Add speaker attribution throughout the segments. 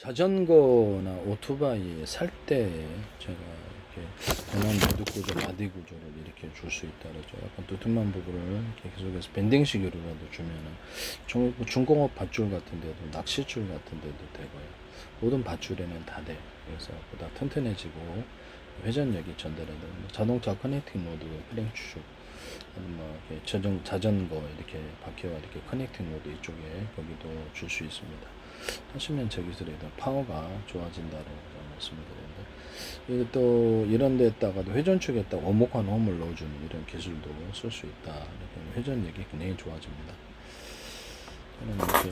Speaker 1: 자전거나 오토바이 살 때 제가 이렇게 변환 모드 구조, 마디 구조를 이렇게 줄 수 있다 그러죠. 약간 두툼한 부분을 이렇게 계속해서 밴딩식으로라도 주면은 중공업 밧줄 같은 데도, 낚싯줄 같은 데도 되고요. 모든 밧줄에는 다 돼요. 그래서 보다 튼튼해지고 회전력이 전달해도 자동차 커넥팅 모드, 프랭 추축, 뭐 이렇게 자전거 이렇게 바퀴와 이렇게 커넥팅 모드 이쪽에 여기도 줄 수 있습니다. 하시면 제 기술에 대한 파워가 좋아진다고 말씀을 드렸는데, 또 이런 데다가도 회전축에다가 오목한 홈을 넣어주는 이런 기술도 쓸 수 있다. 이렇게 회전력이 굉장히 좋아집니다. 저는 이렇게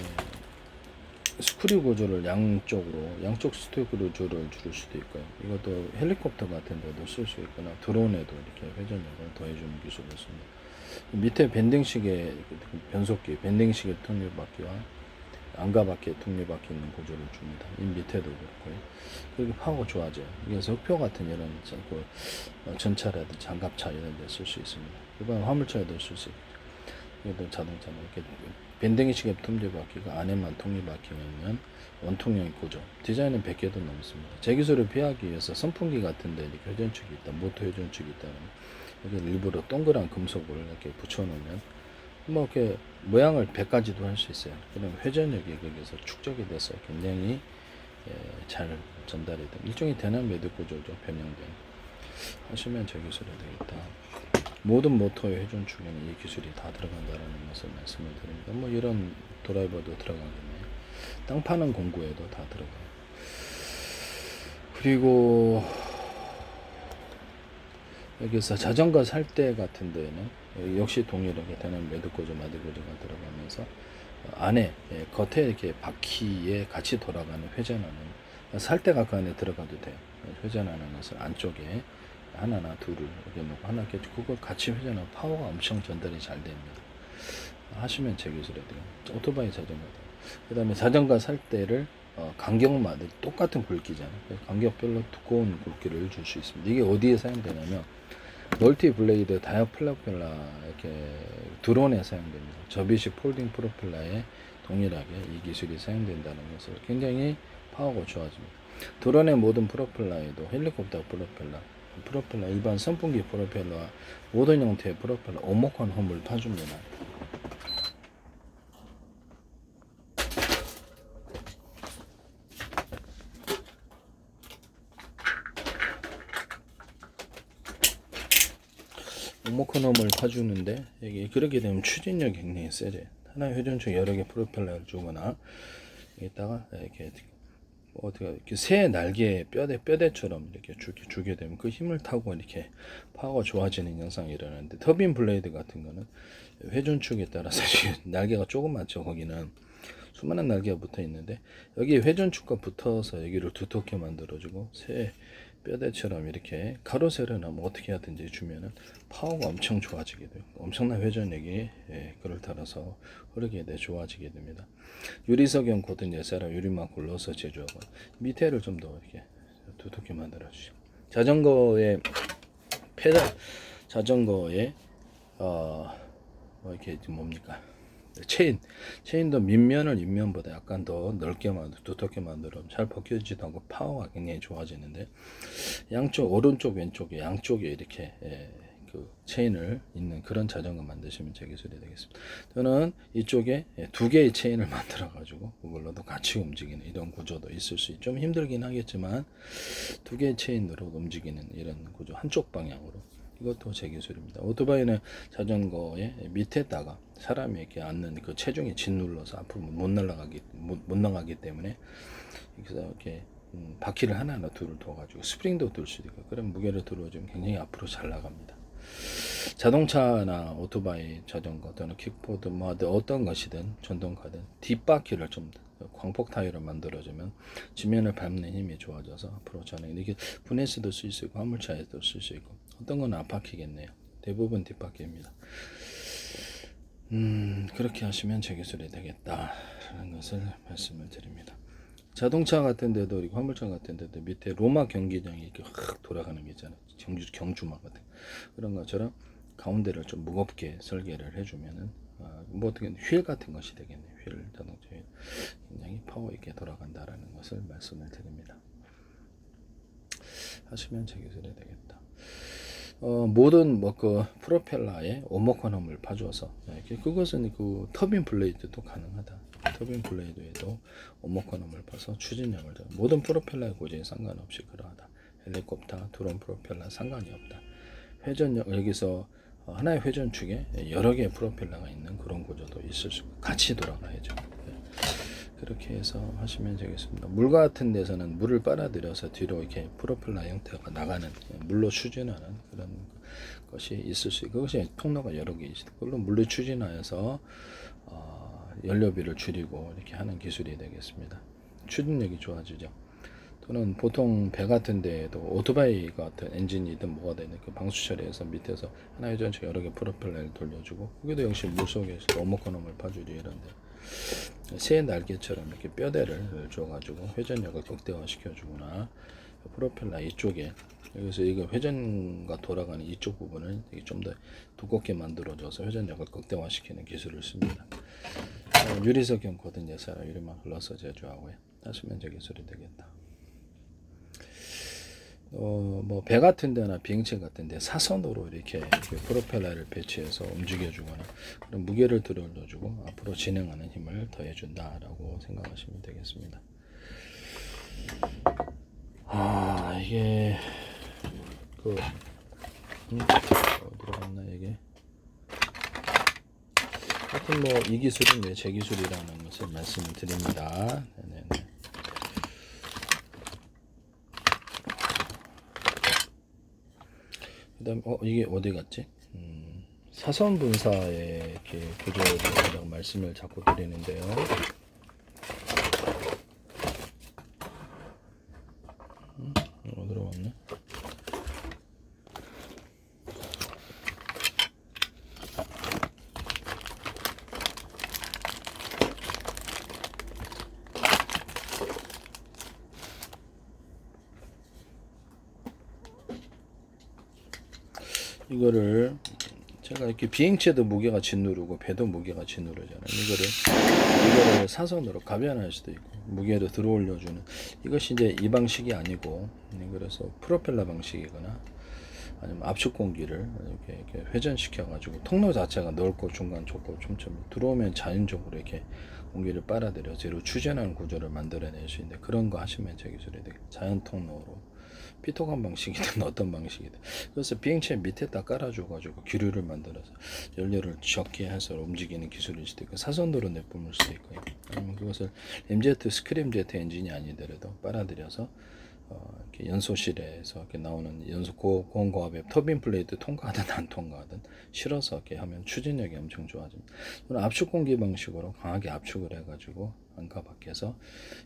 Speaker 1: 스크류 구조를 양쪽 스크류 구조를 줄 수도 있고요. 이것도 헬리콥터 같은 데도 쓸 수 있거나 드론에도 이렇게 회전력을 더해주는 기술을 씁니다. 밑에 밴딩식의 변속기, 밴딩식의 통유바퀴와 안가바퀴, 통유바퀴 있는 구조를 줍니다. 이 밑에도 그렇고요. 그리고 파워가 좋아져요. 이게 석표 같은 이런 전차라든지 장갑차 이런 데 쓸 수 있습니다. 일반 화물차에도 쓸 수 있고. 이것도 자동차는 이렇게 밴딩식의 통유바퀴가 안에만 통유바퀴면 원통형 구조. 디자인은 100개도 넘습니다. 제 기술을 피하기 위해서 선풍기 같은 데 이렇게 회전축이 있다, 모터 회전축이 있다면 여기 일부러 동그란 금속을 이렇게 붙여놓으면 뭐 이렇게 모양을 100가지도 할 수 있어요. 그럼 회전력이 거기서 축적이 돼서 굉장히 잘 전달이 됩니다. 일종의 대남 매듭 구조죠. 변형된. 하시면 제 기술이 되겠다. 모든 모터의 회전축에는 이 기술이 다 들어간다는 것을 말씀을 드립니다. 뭐 이런 드라이버도 들어가겠네요. 땅 파는 공구에도 다 들어가요. 그리고 여기서 자전거 살 때 같은 데에는 역시 동일하게 되는 매듭 구조, 마디 구조가 들어가면서 안에 겉에 이렇게 바퀴에 같이 돌아가는 회전하는 살 때가 그 안에 들어가도 돼요. 회전하는 것을 안쪽에 하나나 둘을 이렇게 놓고 하나 이렇게 그걸 같이 회전하면 파워가 엄청 전달이 잘 됩니다. 하시면 제 기술에 돼요. 오토바이 자전거도. 그 다음에 자전거 살 때를 간격마다 똑같은 굵기잖아요. 간격별로 두꺼운 굵기를 줄 수 있습니다. 이게 어디에 사용되냐면 멀티 블레이드 다이아 프로펠러 이렇게 드론에 사용됩니다. 접이식 폴딩 프로펠러에 동일하게 이 기술이 사용된다는 것을 굉장히 파워가 좋아집니다. 드론의 모든 프로펠러에도 헬리콥터 프로펠러 일반 선풍기 프로펠러와 모든 형태의 프로펠러 오목한 홈을 파줍니다. 오목한 홈을 파주는데 이게 그렇게 되면 추진력이 굉장히 세져요. 하나의 회전축 여러 개 프로펠러를 주거나 여기다가 이렇게 어떻게 이렇게 새 날개 뼈대처럼 이렇게 주게 되면 그 힘을 타고 이렇게 파워가 좋아지는 현상이 일어나는데, 터빈 블레이드 같은 거는 회전축에 따라서 날개가 조그맣죠. 거기는 수많은 날개가 붙어 있는데 여기 회전축과 붙어서 여기를 두텁게 만들어주고 새 뼈대처럼 이렇게 가로세로나 뭐 어떻게 하든지 주면은 파워가 엄청 좋아지게 돼요. 엄청난 회전력이 그를 따라서 흐르게 돼 좋아지게 됩니다. 유리석형 코든 예사라 유리막 굴러서 제조하고 밑에를 좀 더 이렇게 두텁게 만들어 주시고, 자전거의 페달, 자전거의 뭐 이렇게 뭡니까, 체인도 밑면을 윗면보다 약간 더 넓게 두텁게 만들어 잘 벗겨지지도 않고 파워가 굉장히 좋아지는데, 양쪽 오른쪽 왼쪽에 양쪽에 이렇게 그 체인을 있는 그런 자전거 만드시면 제 기술이 되겠습니다. 저는 이쪽에 두 개의 체인을 만들어 가지고 그걸로도 같이 움직이는 이런 구조도 있을 수 있죠. 좀 힘들긴 하겠지만 두 개의 체인으로 움직이는 이런 구조, 한쪽 방향으로, 이것도 제 기술입니다. 오토바이는 자전거의 밑에다가 사람이 이렇게 앉는 그 체중이 짓눌러서 앞으로 못 나가기 때문에 이렇게 바퀴를 하나나 둘을 둬가지고 스프링도 둘 수 있고, 그런 무게를 들어주면 굉장히 앞으로 잘 나갑니다. 자동차나 오토바이, 자전거 또는 킥보드 뭐 어떤 것이든 전동카든 뒷바퀴를 좀 광폭 타이어를 만들어주면 지면을 밟는 힘이 좋아져서 앞으로 저는 이렇게 분해서도 쓸 수 있고 화물차에도 쓸 수 있고, 어떤 건 앞바퀴겠네요. 대부분 뒷바퀴입니다. 그렇게 하시면 제 기술이 되겠다라는 것을 말씀을 드립니다. 자동차 같은 데도, 화물차 같은 데도 밑에 로마 경기장이 이렇게 확 돌아가는 게 있잖아요. 경주마 같은 그런 것처럼 가운데를 좀 무겁게 설계를 해주면은 뭐 어떻게 휠 같은 것이 되겠네요. 휠, 자동차 휠. 굉장히 파워 있게 돌아간다라는 것을 말씀을 드립니다. 하시면 제기술이 되겠다. 모든 뭐 그 프로펠러에 오목화놈을 파줘서 그것은 그 터빈 블레이드도 가능하다. 터빈 블레이드에도 오목화놈을 파서 추진력을 줘. 모든 프로펠러의 고지에 상관없이 그러하다. 헬리콥터, 드론 프로펠러 상관이 없다. 회전력 여기서 하나의 회전축에 여러 개의 프로펠러가 있는 그런 구조도 있을 수 있고 같이 돌아가야죠. 그렇게 해서 하시면 되겠습니다. 물 같은 데서는 물을 빨아들여서 뒤로 이렇게 프로펠러 형태가 나가는 물로 추진하는 그런 것이 있을 수 있고 그것이 통로가 여러 개 있습니다. 그걸로 물로 추진하여서 연료비를 줄이고 이렇게 하는 기술이 되겠습니다. 추진력이 좋아지죠. 또는 보통 배 같은 데에도 오토바이 같은 엔진이든 뭐가 되는 그 방수 처리해서 밑에서 하나의 전체 여러 개 프로펠러를 돌려주고 거기도 역시 물속에서 오목화놈을 파주리 이런데 새 날개처럼 이렇게 뼈대를 줘가지고 회전력을 극대화 시켜주거나 프로펠러 이쪽에 여기서 이거 회전과 돌아가는 이쪽 부분을 좀 더 두껍게 만들어줘서 회전력을 극대화시키는 기술을 씁니다. 유리석형 코든 예사라 유리막 흘러서 제조하고요. 하시면 저 기술이 되겠다. 뭐 배 같은 데나 비행체 같은 데 사선으로 이렇게 프로펠러를 배치해서 움직여주거나 그런 무게를 들어올려주고 앞으로 진행하는 힘을 더해준다라고 생각하시면 되겠습니다. 이게 어디로 갔나 이게 하여튼 뭐 이 기술은 제 기술이라는 것을 말씀을 드립니다. 네네네. 그 다음 이게 어디 갔지? 사선 분사의 이렇게 구조를 말씀을 자꾸 드리는데요. 어디로 갔나? 이거를 제가 이렇게 비행체도 무게가 짓누르고 배도 무게가 짓누르잖아요. 이거를 사선으로 가변할 수도 있고 무게를 들어올려주는 이것이 이제 이 방식이 아니고 그래서 프로펠러 방식이거나 아니면 압축 공기를 이렇게 회전시켜 가지고 통로 자체가 넓고 중간 좁고 촘촘히 들어오면 자연적으로 이렇게 공기를 빨아들여 뒤로 추진하는 구조를 만들어낼 수 있는데 그런 거 하시면 제 기술이 되게 자연 통로로 피토감 방식이든 어떤 방식이든 그래서 비행체 밑에다 깔아줘가지고 기류를 만들어서 연료를 적게 해서 움직이는 기술일 수도 있고 사선도로 내뿜을 수도 있고요. 아니면 그것을 MZ 스크램제트 엔진이 아니더라도 빨아들여서 이렇게 연소실에서 이렇게 나오는 연소 고온고압의 터빈 플레이트 통과하든 안 통과하든 실어서 이렇게 하면 추진력이 엄청 좋아집니다. 또는 압축 공기 방식으로 강하게 압축을 해가지고 안가 밖에서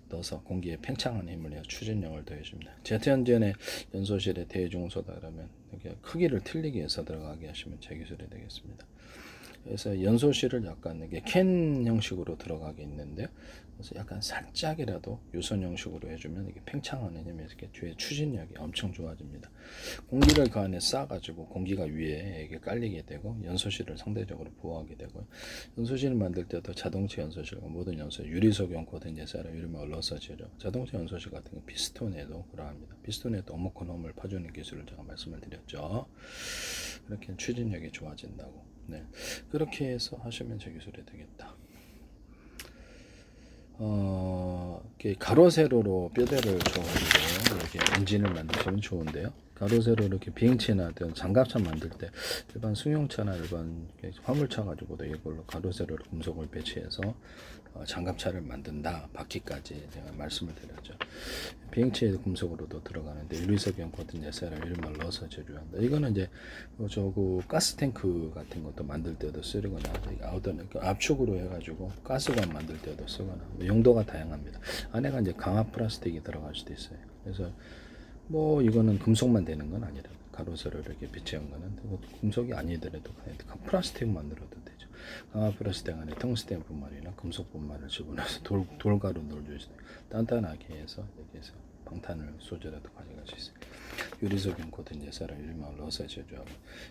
Speaker 1: 넣어서 공기에 팽창하는 힘을 내어 추진력을 더해줍니다. 제트 엔진의 연소실에 대중소다 그러면 이렇게 크기를 틀리게 해서 들어가게 하시면 제 기술이 되겠습니다. 그래서 연소실을 약간 이게 캔 형식으로 들어가게 있는데요. 그래서 약간 살짝이라도 유선 형식으로 해주면 이게 팽창하는 힘이 이렇게 뒤에 추진력이 엄청 좋아집니다. 공기를 그 안에 싸가지고 공기가 위에 이게 깔리게 되고 연소실을 상대적으로 보호하게 되고 연소실을 만들 때도 자동차 연소실, 모든 연소 유리석용 코든 예사라 유리막 얼러서 재료 자동차 연소실 같은 거 피스톤에도 그러합니다. 피스톤에도 오목화놈을 파주는 기술을 제가 말씀을 드렸죠. 그렇게 추진력이 좋아진다고. 네, 그렇게 해서 하시면 제 기술이 되겠다. 이렇게 가로 세로로 뼈대를 줘가지고 이렇게 엔진을 만드시면 좋은데요. 가로 세로 이렇게 비행체나 어떤 장갑차 만들 때 일반 승용차나 일반 화물차 가지고도 이걸로 가로 세로로 금속을 배치해서 장갑차를 만든다. 바퀴까지 제가 말씀을 드렸죠. 비행체에도 금속으로도 들어가는데 유리석형 코든 예사라 이름을 넣어서 제조한다. 이거는 이제 저거 가스 탱크 같은 것도 만들 때도 쓰거나 어떤 압축으로 해가지고 가스관 만들 때도 쓰거나 용도가 다양합니다. 안에가 이제 강화 플라스틱이 들어갈 수도 있어요. 그래서 뭐 이거는 금속만 되는 건 아니라 가로세로 이렇게 비치한 거는 금속이 아니더라도 플라스틱 만들어도 되죠. 강화 플라스틱 안에 텅스텐 분말이나 금속 분말을 집어넣어서 돌가루 넣어주시고 단단하게 해서 이렇게 해서 방탄을 소재라도 가져갈 수 있어요. 유리석인 코튼 예사랑 유리망을 넣어서 제조하고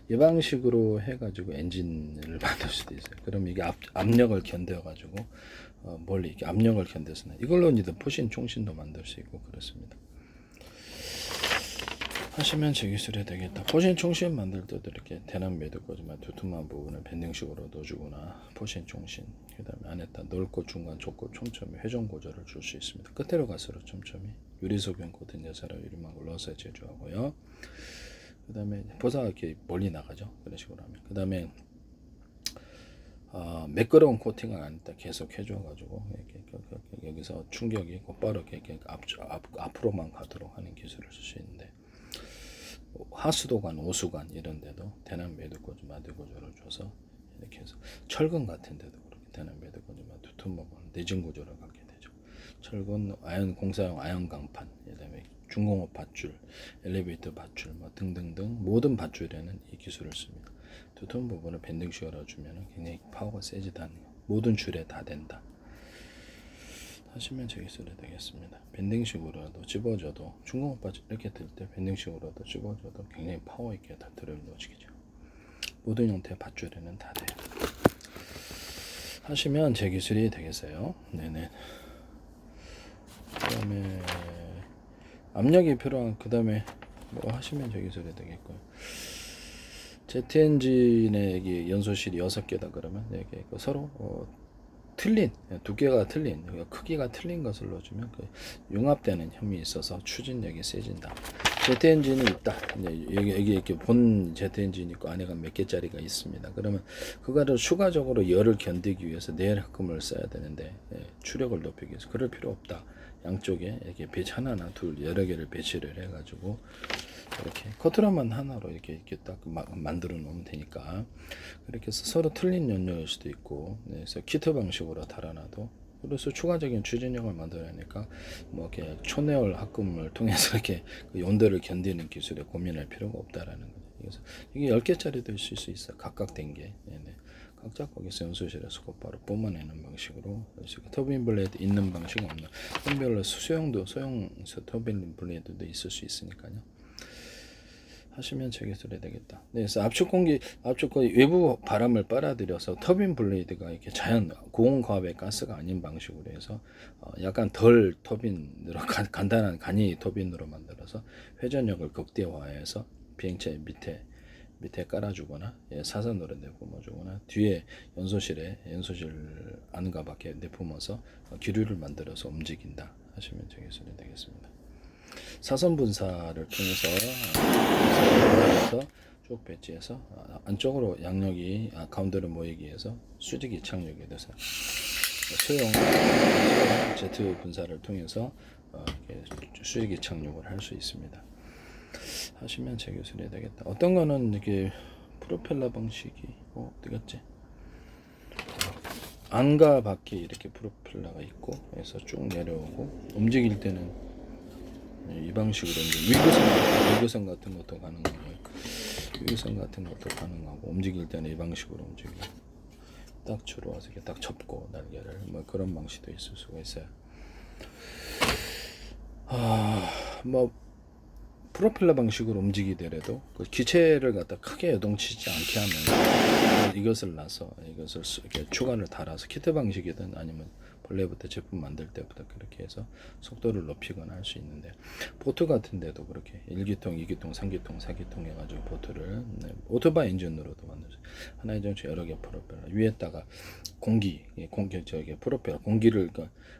Speaker 1: 이 방식으로 해가지고 엔진을 만들 수도 있어요. 그럼 이게 압력을 견뎌가지고 멀리 이렇게 압력을 견뎌서는 이걸로 이제 포신 총신도 만들 수 있고 그렇습니다. 하시면 제 기술이 되겠다. 포신 총신 만들 때도 이렇게 대남 매듭꽂이만 두툼한 부분을 밴딩식으로 넣어주거나 포신 총신 그 다음에 안에다 넓고 중간 좁고 촘촘히 회전 고절을 줄 수 있습니다. 끝으로 갈수록 촘촘히 유리소변 코튼 여사라 유리막을 넣어서 제조하고요. 그 다음에 보사가 이렇게 멀리 나가죠. 그런 식으로 하면 그 다음에 매끄러운 코팅을 안에다 계속 해줘가지고 여기서 충격이 곧바로 이렇게 앞으로만 가도록 하는 기술을 쓸 수 있는데 하수도관, 오수관 이런 데도 대남 매듭꽂이 마디고조를 줘서 이렇게 해서 철근 같은 데도 그렇게 대남 매듭꽂이 두툼 부분 내진 구조를 갖게 되죠. 철근, 아연 공사용 아연 강판, 그다음에 중공업 밧줄, 엘리베이터 밧줄 뭐 등등등 모든 밧줄에는 이 기술을 씁니다. 두툼 부분을 밴딩식으로 주면은 굉장히 파워가 세지다는 거. 모든 줄에 다 된다. 하시면 제 기술이 되겠습니다. 밴딩식으로도 집어줘도 중공업 밧줄 이렇게 들 때 밴딩식으로도 집어줘도 굉장히 파워 있게 다 들어놓으시겠죠. 모든 형태의 밧줄에는 다 돼요. 하시면 제 기술이 되겠어요. 네네. 그다음에 압력이 필요한 그다음에 뭐 하시면 제 기술이 되겠고요. 제트 엔진의 연소실이 6개다 그러면 이게 서로 틀린 두께가 틀린 크기가 틀린 것을 넣어주면 그 융합되는 힘이 있어서 추진력이 세진다. 제트 엔진이 있다. 여기 이렇게 본 제트 엔진이 있고 안에가 몇 개짜리가 있습니다. 그러면 그거를 추가적으로 열을 견디기 위해서 내열합금을 써야 되는데 추력을 높이기 위해서 그럴 필요 없다. 양쪽에 이렇게 배치 하나나 둘 여러 개를 배치를 해가지고 이렇게 커트라만 하나로 이렇게 딱 만들어 놓으면 되니까 그렇게 해서 서로 틀린 연료일 수도 있고 그래서 키트 방식으로 달아놔도 그래서 추가적인 추진력을 만들어내니까 뭐 이렇게 초내열 합금을 통해서 이렇게 그 온도를 견디는 기술에 고민할 필요가 없다라는 거죠. 그래서 이게 10개짜리도 있을 수 있어. 각각 된 게. 네네. 각자 거기서 연소실에서 곧바로 뿜어내는 방식으로 터빈 블레이드 있는 방식 없는 선별로 소형 터빈 블레이드도 있을 수 있으니까요. 하시면 제 기술이 되겠다. 네, 그래서 압축 외부 바람을 빨아들여서 터빈 블레이드가 이렇게 자연 고온과압의 가스가 아닌 방식으로 해서 약간 덜 터빈으로 간단한 간이 터빈으로 만들어서 회전력을 극대화해서 비행체 밑에 깔아주거나 사선으로 내뿜어주거나 뒤에 연소실 안과 밖에 내뿜어서 기류를 만들어서 움직인다 하시면 제 기술이 되겠습니다. 사선 분사를 통해서 쭉 배치해서 안쪽으로 양력이 가운데로 모이기 위해서 수직이 착륙이 돼서 소형 제트 분사를 통해서 수직이 착륙을 할 수 있습니다. 하시면 제 기술이 되겠다. 어떤 거는 이렇게 프로펠러 방식이 어디갔지? 안과 밖에 이렇게 프로펠러가 있고 그래서 쭉 내려오고 움직일 때는 이 방식으로 이제 위교선 같은 것도 가능하고 위교선 같은 것도 가능하고 움직일 때는 이 방식으로 움직이고 딱 주로 와서 이렇게 딱 접고 날개를 뭐 그런 방식도 있을 수가 있어요. 뭐 프로펠러 방식으로 움직이더라도 그 기체를 갖다 크게 요동치지 않게 하면 이것을 이렇게 추가를 달아서 키트 방식이든 아니면 본래부터 제품 만들 때부터 그렇게 해서 속도를 높이거나 할 수 있는데 보트 같은 데도 그렇게 1기통, 2기통, 3기통, 4기통 해가지고 보트를 오토바이 엔진으로도 만들죠. 하나의 정체 여러 개 프로펠러 위에다가 공기 프로펠러 공기를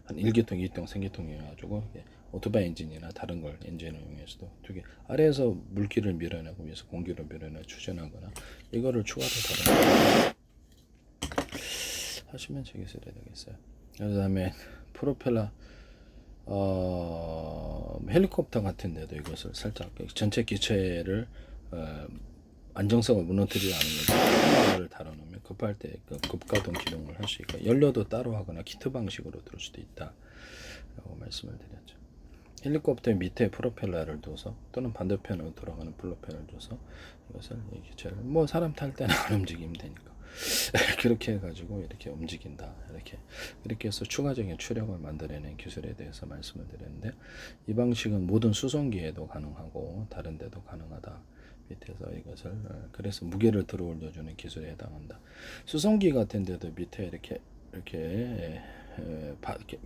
Speaker 1: 한 1기통, 2기통, 3기통 해가지고 오토바이 엔진이나 다른 걸 엔진을 이용해서도 두개 아래에서 물기를 밀어내고 위에서 공기를 밀어내 추진하거나 이거를 추가로 다른 하시면 제 기술이 되겠어요. 그 다음에 프로펠러 헬리콥터 같은 데도 이것을 살짝 전체 기체를 안정성을 무너뜨리지 않은 것을 달아놓으면 급할 때 급가동 기동을 할 수 있고 연료도 따로 하거나 키트 방식으로 들을 수도 있다 라고 말씀을 드렸죠. 헬리콥터 밑에 프로펠러를 둬서 또는 반대편으로 돌아가는 프로펠러를 둬서 이것을 이 기체를 뭐 사람 탈 때는 안 움직이면 되니까 그렇게 해가지고 이렇게 움직인다 이렇게 이렇게 해서 추가적인 추력을 만들어내는 기술에 대해서 말씀을 드렸는데, 이 방식은 모든 수송기에도 가능하고 다른 데도 가능하다. 밑에서 이것을 그래서 무게를 들어 올려주는 기술에 해당한다. 수송기 같은 데도 밑에 이렇게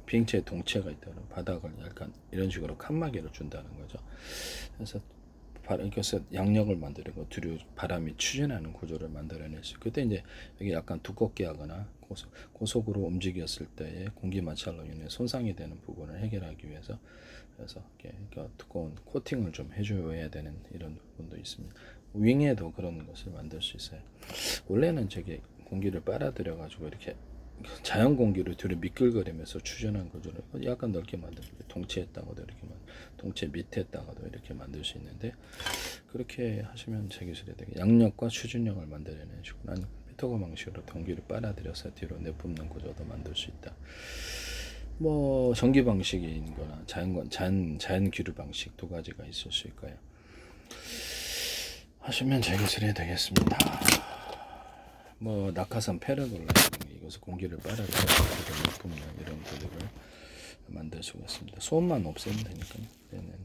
Speaker 1: 비행체의 동체가 있다는 바닥을 약간 이런 식으로 칸막이를 준다는 거죠. 그래서 그래서 양력을 만들고 뒤로 바람이 추진하는 구조를 만들어낼 수. 그때 이제 여기 약간 두껍게 하거나 고속으로 움직였을 때의 공기 마찰로 인해 손상이 되는 부분을 해결하기 위해서 그래서 이렇게 두꺼운 코팅을 좀 해줘야 되는 이런 부분도 있습니다. 윙에도 그런 것을 만들 수 있어요. 원래는 저게 공기를 빨아들여 가지고 이렇게 자연 공기를 뒤로 미끌거리면서 추진한 구조를 약간 넓게 만들고 동체에다가도 이렇게 동체 밑에다가도 이렇게 만들 수 있는데, 그렇게 하시면 제 기술이 되게 양력과 추진력을 만들어내는 식으로 난 피터고 방식으로 공기를 빨아들여서 뒤로 내뿜는 구조도 만들 수 있다. 뭐 전기 방식인거나 자연 기류 방식 두 가지가 있을 수 있고요. 하시면 제 기술이 되겠습니다. 뭐 낙하산 패러글라이딩, 이것을 공기를 빨아들여서 내뿜는 이런 구조를 만들 수가 있습니다. 소음만 없애면 되니까요. 네네네.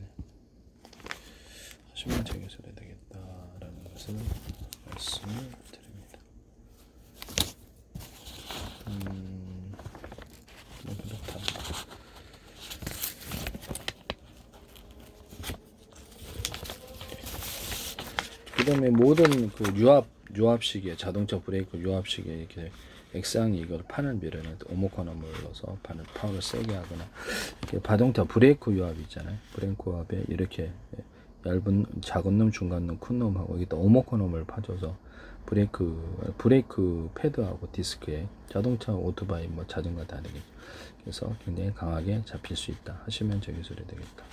Speaker 1: 하시면 제 기술이 되겠다라는 것을 말씀을 드립니다. 뭐 그렇다. 그 다음에 모든 그 유압식에 자동차 브레이크 유압식에 이렇게 액상이 이걸 판을 밀어낼 때 오모코너을 넣어서 판을 파워를 세게 하거나, 자동차 브레이크 유압 있잖아요. 브레이크 유압에 이렇게 얇은 작은 놈, 중간 놈, 큰 놈하고 여기다 오모코너을 파줘서 브레이크 패드하고 디스크에 자동차, 오토바이, 뭐 자전거 다 되겠죠. 그래서 굉장히 강하게 잡힐 수 있다. 하시면 제 기술이 되겠다.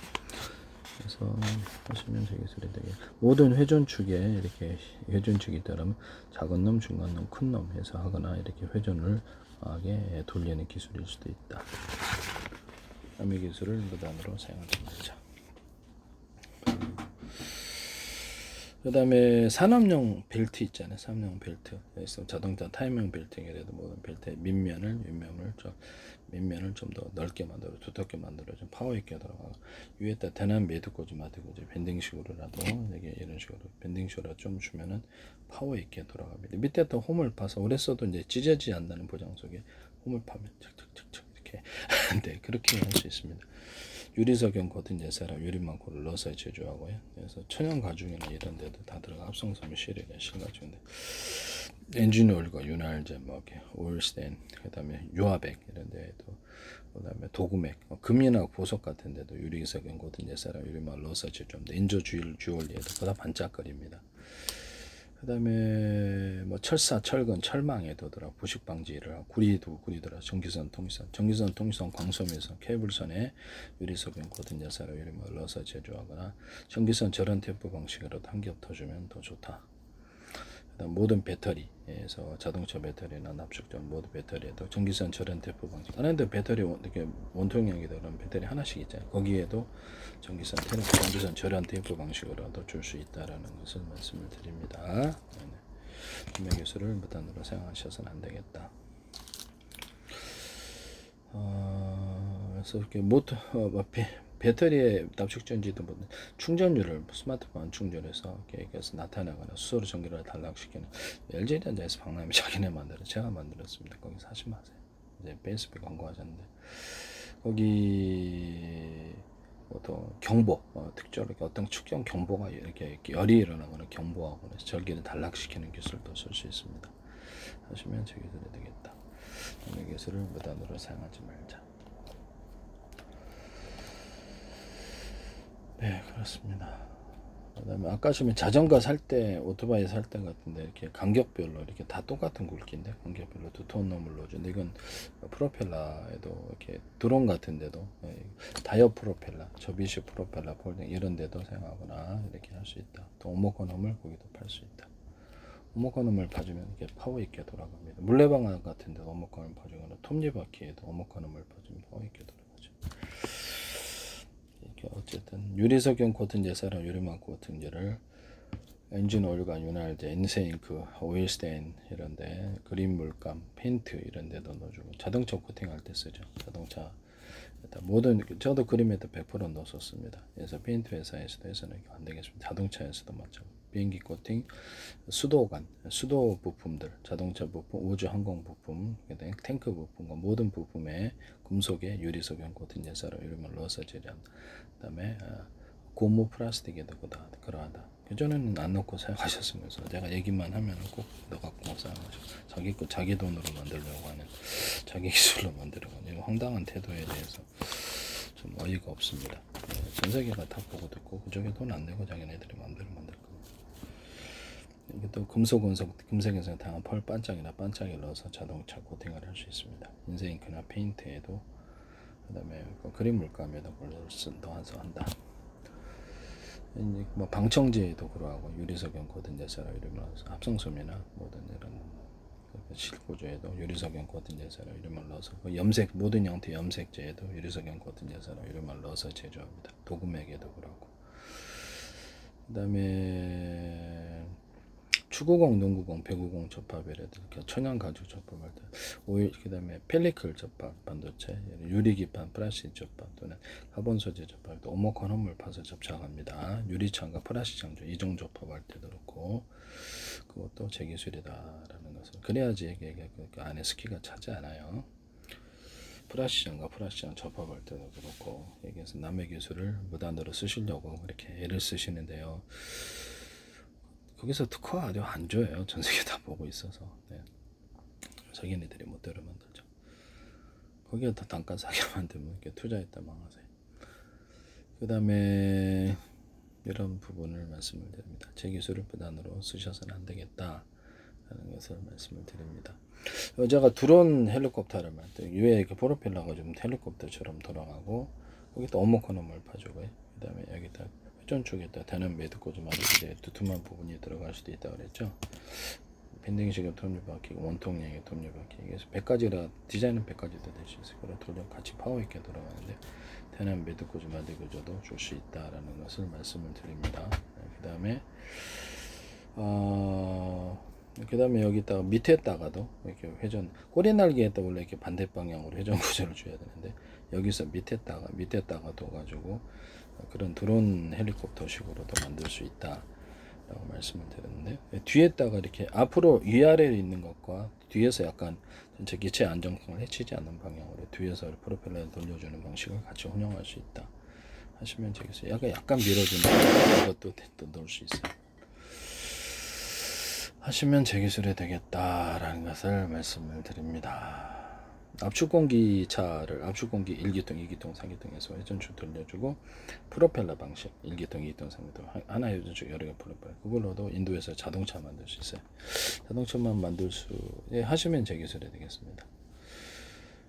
Speaker 1: 그래서 하시면 제 기술이 되게 모든 회전축에 이렇게 회전축이 있다면 작은 놈, 중간 놈, 큰 놈 해서 하거나 이렇게 회전을 강하게 돌리는 기술일 수도 있다. 이 기술을 무단으로 사용하지 말자. 그 다음에 산업용 벨트 있잖아요. 산업용 벨트. 그래서 자동차 타임용 벨트에도 모든 벨트의 밑면을 좀 더 넓게 만들어, 두텁게 만들어 좀 파워 있게 들어가. 위에다 대난 매듭고 좀 하고 이제 밴딩식으로라도 이게 이런 식으로 밴딩식으로 좀 주면은 파워 있게 돌아갑니다. 밑에다 홈을 파서 오래 써도 이제 찢어지지 않는 보장 속에 홈을 파면 척척척척 이렇게 네, 그렇게 할 수 있습니다. 유리석용 코팅 예사라 유리망코를 넣어서 제조하고요. 그래서 천연 가죽이나 이런 데도 다 들어가. 합성섬유 실외가 실가죽인데 엔진 오일과 윤활제, 뭐 이렇게 오일스텐, 그다음에 유화백 이런 데에도, 그다음에 도구맥, 금이나 보석 같은 데도 유리석용 코팅 예사라 유리망을 넣어서 제조합니다. 인조 주얼리에도 보다 반짝거립니다. 그 다음에 뭐 철사, 철근, 철망에도 들어 부식 방지를 하고, 구리더라 전기선, 통신, 광소면선, 케이블선에 유리석용 코팅 여사로 유리막을 넣어서 제조하거나 전기선 절연 템포 방식으로도 한 겹 터주면 더 좋다. 그다음 모든 배터리에서 자동차 배터리나 납축전 모든 배터리에도 전기선 절연 템포 방식. 그런데 배터리 이렇게 원통형이 되는 배터리 하나씩 있잖아요. 거기에도 전기선 절연 템포 방식으로도 줄 수 있다라는 것을 말씀을 드립니다. 구매 기술을 무단으로 사용하셔서는 안 되겠다. 그래서 이렇게 배터리의 납축전지도 충전율을 스마트폰 충전해서 계획해서 나타내거나 수소로 전기를 단락시키는 LG전자에서 박람회 자기네 만들어 제가 만들었습니다. 거기 사지 마세요. 이제 페이스북 광고하셨는데 거기 어떤 경보, 특별하게 어떤 측정 경보가 이렇게 열이 일어나거나 경보하거나 전기를 단락시키는 기술도 쓸 수 있습니다. 하시면 제 기술이 되겠다. 이 기술을 무단으로 사용하지 말자. 네, 그렇습니다. 그다음에 아까 보면 자전거 살 때, 오토바이 살 때 같은데 이렇게 간격별로 이렇게 다 똑같은 굵기인데 간격별로 두터운 놈을 넣어주는데, 이건 프로펠러에도 이렇게 드론 같은데도 다이어 프로펠러, 접이식 프로펠러 폴딩 이런 데도 사용하거나 이렇게 할 수 있다. 또 오모코놈을 거기도 팔 수 있다. 오모코놈을 파주면 이렇게 파워 있게 돌아갑니다. 물레방아 같은데 오모코놈을 파주거나 톱니바퀴에도 오모코놈을 파주면 파워 있게 돌아가죠. 어쨌든 유리석용 코팅제 사람 유리막 코팅제를 엔진 오일과 윤활제, 인세잉크, 오일 스테인 이런데 그린 물감, 페인트 이런 데도 넣어주고 자동차 코팅할 때 쓰죠. 자동차 모든 저도 그림에다 100% 넣었었습니다. 그래서 페인트 회사에서도 해서는 안 되겠습니다. 자동차에서도 마찬가지. 비행기 코팅, 수도관, 수도 부품들, 자동차 부품, 우주 항공 부품, 탱크 부품과 모든 부품에 금속에 유리석연 코팅 제사로 이름을 넣어서 제조한다. 그다음에 고무 플라스틱에도 그러하다. 그전에는 안 넣고 사용하셨으면서 제가 얘기만 하면 꼭 넣어갖고 사용하죠. 자기 거 자기 돈으로 만들려고 하는 자기 기술로 만들어가는 이런 황당한 태도에 대해서 좀 어이가 없습니다. 전 세계가 다 보고 듣고 그쪽에 돈 안 내고 자기네들이 만들 겁니다. 이게 또 금색에서 당한 펄 반짝이나 반짝이를 넣어서 자동차 코팅을 할 수 있습니다. 인쇄잉크나 페인트에도 그다음에 그림 물감에도 넣어서 한다. 뭐 방청제에도 그러하고 유리석연 코팅 제사로 이름을 넣어서 합성솜이나 모든 이런 실구조에도 유리석연 코팅 제사로 이름을 넣어서 염색 모든 형태 염색제에도 유리석연 코팅 제사로 이름을 넣어서 제조합니다. 도금액에도 그러고 그다음에 축구공, 농구공, 배구공 접합이라든지 천연 가죽 접합할 때 오일 그다음에 펠리클 접합 반도체, 유리기판, 플라스틱 접합 또는 카본 소재 접합 또 오목한 홈을 파서 접착합니다. 유리창과 플라스틱 창조 이종 접합할 때도 그렇고 그것도 제 기술이다라는 것을 그래야지 이게 그 안에 스키가 차지 않아요. 플라스틱과 플라스틱 접합할 때도 그렇고 여기서 남의 기술을 무단으로 쓰시려고 이렇게 애를 쓰시는데요. 거기서 특허 아주 안 줘요. 전 세계 다 보고 있어서. 네. 자기네들이 멋대로 만들죠. 거기에 더 단가 싸게 만들면 이렇게 투자했다 망하세요. 그 다음에 이런 부분을 말씀을 드립니다. 제 기술을 부단으로 쓰셔서는 안 되겠다 라는 것을 말씀을 드립니다. 제가 드론 헬리콥터를 만들 위에 이렇게 프로펠러가 좀 헬리콥터처럼 돌아가고 거기다 오목코놈을 파주고요. 그 다음에 여기다 회전 쪽에다 대는 매듭고 좀 하는데 두툼한 부분이 들어갈 수도 있다고 그랬죠. 밴딩식의 톱니바퀴, 원통량의 톱니바퀴. 그래서 100가지라 디자인은 100가지도 될 수 있어요. 그래 돌려 같이 파워 있게 돌아가는데 대는 매듭고 좀 만들고줘도 줄 수 있다라는 것을 말씀을 드립니다. 그다음에 여기다가 밑에다가도 이렇게 회전 꼬리 날개에다 원래 이렇게 반대 방향으로 회전 구조를 줘야 되는데 여기서 밑에다가 둬가지고 그런 드론 헬리콥터식으로도 만들 수 있다라고 말씀을 드렸는데 뒤에다가 이렇게 앞으로 위아래에 있는 것과 뒤에서 약간 전체 기체 안정성을 해치지 않는 방향으로 뒤에서 프로펠러를 돌려주는 방식을 같이 운영할 수 있다 하시면 되겠어요. 약간 밀어주는 것도 또 넣을 수 있어요. 하시면 제 기술이 되겠다라는 것을 말씀을 드립니다. 압축공기차를 압축공기 1기통, 2기통, 3기통에서 회전축 돌려주고 프로펠러 방식 1기통, 2기통, 3기통 하나의 회전축 여러 개 프로펠러 그걸로도 인도에서 자동차 만들 수 있어요. 자동차만 만들 수 하시면 제 기술이 되겠습니다.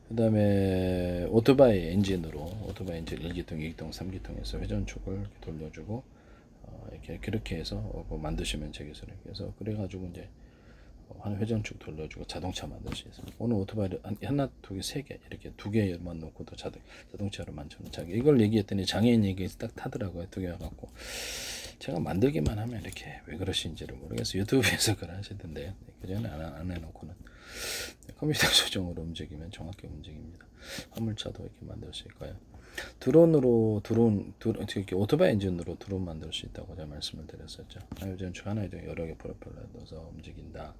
Speaker 1: 그 다음에 오토바이 엔진으로 오토바이 엔진 1기통, 2기통, 3기통에서 회전축을 돌려주고 이렇게 그렇게 해서 만드시면 제 기술이 그래서 그래가지고 이제 한 회전축 돌려주고 자동차 만들 수 있습니다. 오늘 오토바이를 하나, 두 개, 세 개 이렇게 두 개만 놓고도 자동차로 만드는 자기 이걸 얘기했더니 장애인 얘기 딱 타더라고요. 두 개 갖고 제가 만들기만 하면 이렇게 왜 그러신지를 모르겠어요. 유튜브에서 그걸 하시던데 그전에 안 해놓고는 컴퓨터 조정으로 움직이면 정확히 움직입니다. 화물차도 이렇게 만들 수 있고요. 드론으로 이렇게 오토바이 엔진으로 드론 만들 수 있다고 제가 말씀을 드렸었죠. 회전축 하나에 여러 개 프로펠러 넣어서 움직인다.